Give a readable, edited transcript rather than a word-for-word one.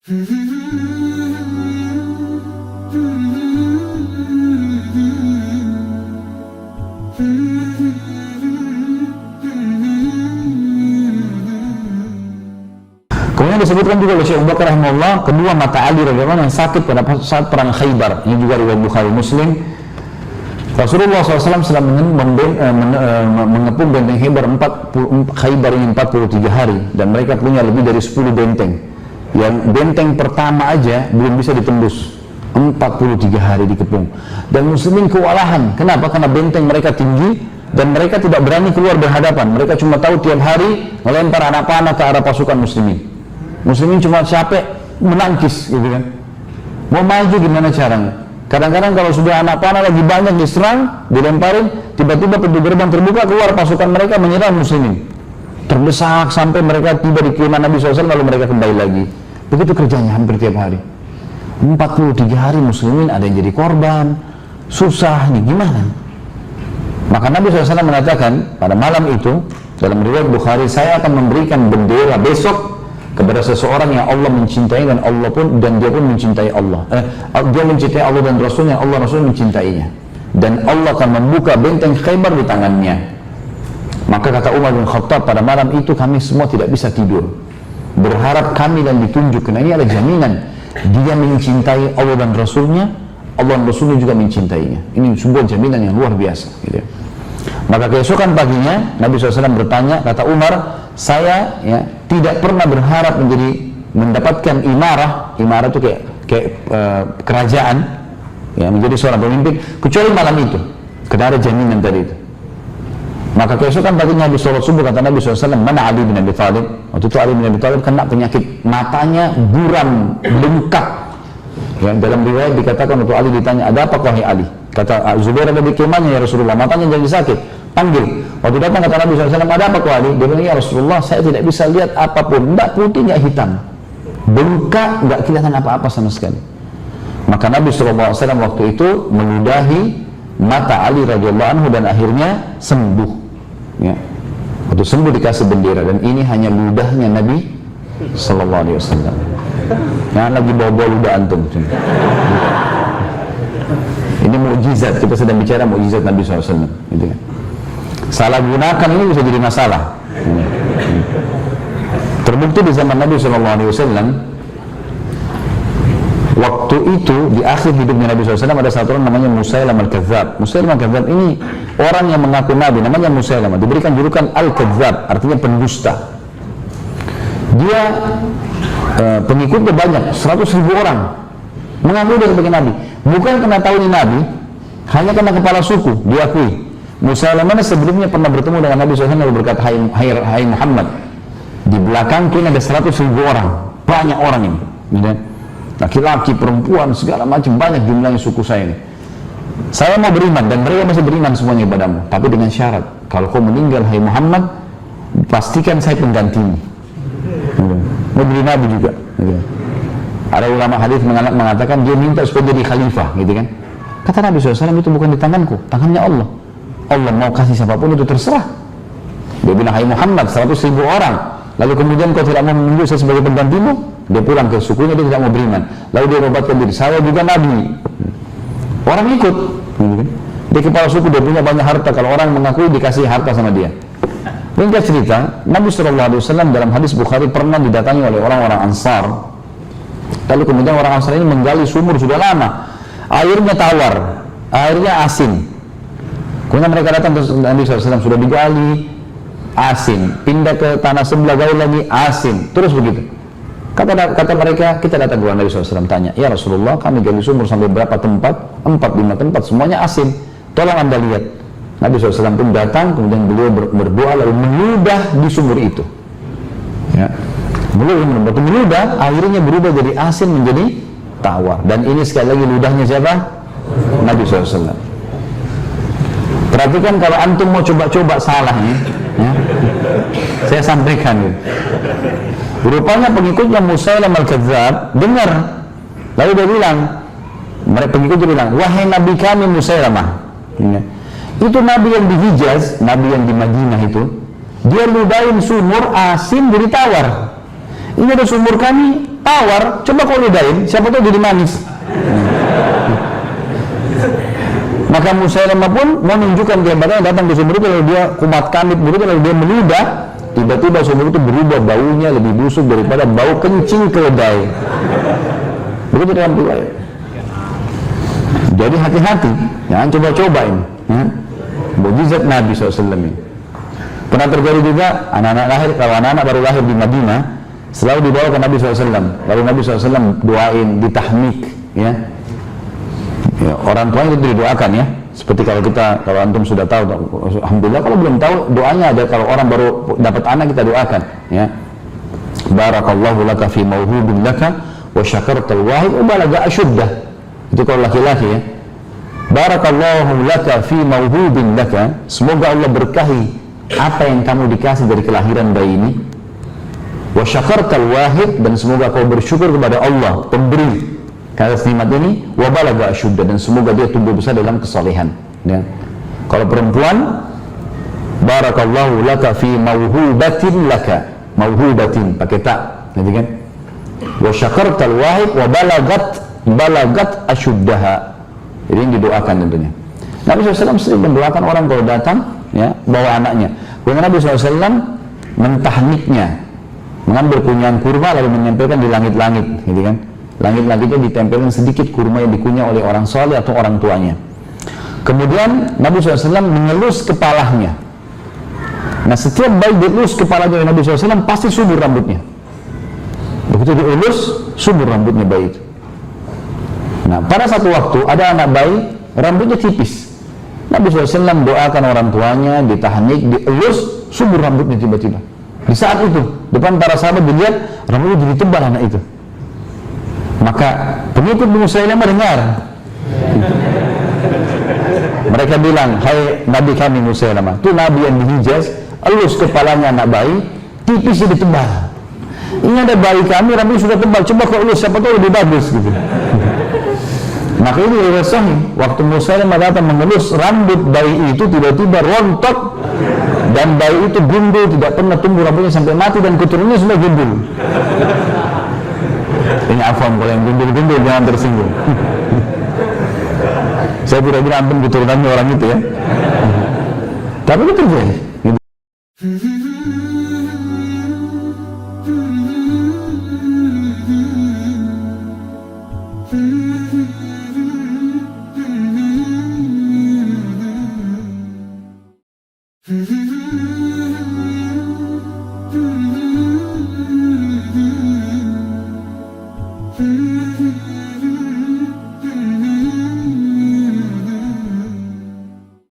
Kemudian disebutkan juga oleh Syekh Abu Bakar rahimahullah, kedua mata Ali radhiyallahu anhu yang sakit pada saat perang Khaybar. Ini juga riwayat Bukhari Muslim. Rasulullah SAW sedang mengepung benteng Khaybar ini 43 hari, dan mereka punya lebih dari 10 benteng. Yang benteng pertama aja belum bisa ditembus, 43 hari dikepung. Dan muslimin kewalahan. Kenapa? Karena benteng mereka tinggi dan mereka tidak berani keluar berhadapan. Mereka cuma tahu tiap hari melempar anak panah ke arah pasukan muslimin. Muslimin cuma capek menangkis, gitu kan. Mau maju gimana caranya? Kadang-kadang kalau sudah anak panah lagi banyak diserang, dilemparin, tiba-tiba pintu gerbang terbuka, keluar pasukan mereka menyerang muslimin. Terdesak sampai mereka tiba di kediaman Nabi SAW, lalu mereka kembali lagi. Begitu kerjanya hampir tiap hari. 43 hari muslimin ada yang jadi korban, susah nih, gimana? Maka Nabi SAW mengatakan pada malam itu, dalam riwayat Bukhari, saya akan memberikan bendera besok kepada seseorang yang Allah mencintai dan dia pun mencintai Allah. Dia mencintai Allah dan Rasulnya, Allah Rasul mencintainya. Dan Allah akan membuka benteng Khaybar di tangannya. Maka kata Umar bin Khattab, pada malam itu kami semua tidak bisa tidur, berharap kami dan ditunjuk, karena ini ada jaminan dia mencintai Allah dan Rasulnya, Allah dan Rasulnya juga mencintainya. Ini sebuah jaminan yang luar biasa, gitu. Maka keesokan paginya Nabi SAW bertanya, kata Umar, saya tidak pernah berharap mendapatkan imarah itu kayak kerajaan, menjadi seorang pemimpin, kecuali malam itu, karena ada jaminan tadi itu. Maka keesokan paginya Nabi sholat subuh, kata Nabi SAW, mana Ali bin Abi Thalib? Waktu itu Ali bin Abi Thalib kena penyakit, matanya buram, bengkak. Dalam riwayat dikatakan waktu Ali ditanya, ada apa wahai Ali? Kata Zubair, ada di kemahnya ya Rasulullah, matanya jadi sakit, panggil. Waktu datang kata Nabi SAW, ada apa Ali? Dia bilang, ya Rasulullah, saya tidak bisa lihat apapun, tidak putih, tidak hitam, bengkak, tidak kelihatan apa-apa sama sekali. Maka Nabi SAW waktu itu meludahi mata Ali radhiyallahu anhu dan akhirnya sembuh. Waktu sembuh dikasih bendera, dan ini hanya ludahnya Nabi SAW. Jangan lagi bawa-bawa ludah antum. Ini mukjizat, kita sedang bicara mukjizat Nabi SAW, gitu kan. Salah gunakan ini bisa jadi masalah. Terbukti di zaman Nabi SAW, waktu itu di akhir hidupnya Nabi SAW ada satu orang namanya Musailamah al-Kadzdzab. Musailamah al-Kadzdzab ini orang yang mengaku Nabi, namanya Musailamah, diberikan julukan al-Kadzdzab, artinya pendusta. Dia pengikutnya banyak, 100.000 orang, mengaku dia sebagai Nabi, bukan karena tahu ini Nabi, hanya karena kepala suku diakui. Musailamah sebelumnya pernah bertemu dengan Nabi SAW lalu berkata, hai Muhammad, di belakang ini ada 100.000 orang, banyak orang ini, laki-laki, perempuan, segala macam, banyak jumlahnya suku saya ini. Saya mau beriman, dan mereka masih beriman semuanya kepadamu, tapi dengan syarat, kalau kau meninggal hai Muhammad, pastikan saya penggantimu. Mau jadi Nabi juga. Ada ulama hadis mengatakan dia minta supaya jadi khalifah, gitu kan. Kata Nabi SAW, itu bukan di tanganku, tangannya Allah. Allah mau kasih siapapun itu terserah. Dia bilang, hai Muhammad, 100.000 orang, lalu kemudian kau tidak mau menunjuk saya sebagai penggantimu. Dia pulang ke sukunya, dia tidak mau beriman. Lalu dia obatkan diri, saya juga Nabi. Orang ikut, gitu kan. Dia kepala suku, dia punya banyak harta, kalau orang mengakui dikasih harta sama dia. Ringkas cerita, Nabi SAW dalam hadis Bukhari pernah didatangi oleh orang-orang Ansar. Lalu kemudian orang Ansar ini menggali sumur sudah lama, airnya tawar, airnya asin. Kemudian mereka datang ke Nabi SAW, sudah digali, asin, pindah ke tanah sebelah, gali lagi, asin, terus begitu. Kata mereka, kita datang ke Nabi SAW, tanya, ya Rasulullah, kami gali sumur sampai berapa tempat? 4-5 tempat, semuanya asin, tolong Anda lihat. Nabi SAW pun datang, kemudian beliau berdoa lalu meludah di sumur itu. Meludah, akhirnya berubah dari asin menjadi tawar. Dan ini sekali lagi ludahnya siapa? Nabi SAW. Perhatikan kalau antum mau coba-coba salah nih, saya sampaikan. Rupanya pengikutnya Musailamah al-Kadzdzab dengar, lalu dia bilang, pengikutnya bilang, wahai Nabi kami Musailamah. Itu Nabi yang di Hijaz, Nabi yang di Madinah itu, dia ludahin sumur asin jadi tawar. Ini ada sumur kami tawar, coba kau ludahin, siapa tahu jadi manis. Maka Musailamah pun menunjukkan kehebatannya, datang ke sumur itu, lalu dia kumat kamit begitu, lalu dia meludah, tiba-tiba sumur itu berubah baunya lebih busuk daripada bau kencing keledai. Begitu dalam riwayat. Jadi hati-hati, jangan coba-cobain. Mukjizat Nabi SAW ini. Pernah terjadi juga anak-anak lahir, kalau anak-anak baru lahir di Madinah, selalu dibawa ke Nabi SAW. Lalu Nabi SAW doain, ditahmik, ya. Orang tuanya itu didoakan, ya. Seperti kalau antum sudah tahu, alhamdulillah. Kalau belum tahu, doanya ada. Kalau orang baru dapat anak, kita doakan, ya. Barakallahu laka fi mauhubin laka wa syakartal wahid wa balaga asyuddah. Itu kalau laki-laki, ya. Barakallahu laka fi mauhubin laka, semoga Allah berkahi apa yang kamu dikasih dari kelahiran bayi ini. Wa syakartal wahid, dan semoga kau bersyukur kepada Allah pemberi atas nikmat ini. Wa balaga asyuddah, dan semoga dia tumbuh besar dalam kesalehan, ya. Kalau perempuan, barakallahu laka fi mauhubatin laka, mauhubatin pakai tak, nanti kan. Wa syakartal wahid wa balagat asyuddaha. Jadi yang didoakan tentunya. Nabi SAW sering mendoakan orang kalau datang, ya, bawa anaknya. Kemudian Nabi SAW mentahniknya, mengambil kunyahan kurma lalu menyampaikan di langit-langit, gitu kan. Langit-langitnya ditempelkan sedikit kurma yang dikunyah oleh orang soleh atau orang tuanya. Kemudian Nabi SAW mengelus kepalanya. Nah, setiap bayi dielus kepalanya oleh Nabi SAW pasti subur rambutnya. Begitu dielus, subur rambutnya bayi itu. Nah, pada satu waktu ada anak bayi rambutnya tipis. Nabi SAW doakan orang tuanya, ditahnik, dielus, subur rambutnya tiba-tiba. Di saat itu, depan para sahabat dilihat rambutnya jadi tebal anak itu. Maka pengikut Musailamah dengar. Mereka bilang, hai Nabi kami Musailamah, itu Nabi yang di Hijaz, elus kepalanya anak bayi, tipis jadi tebal. Ini ada bayi kami rambutnya sudah tebal, coba kau elus, siapa tahu lebih bagus gitu. Maka ini sahih, waktu Musailamah datang mengelus rambut bayi itu, tiba-tiba rontok dan bayi itu gundul, tidak pernah tumbuh rambutnya sampai mati, dan keturunannya sudah gundul. Ini afwan, kalau yang gundul-gundul jangan tersinggung. Saya tidak bilang antum keturunannya orang itu, ya. Tapi itu terjadi. Mm-hmm.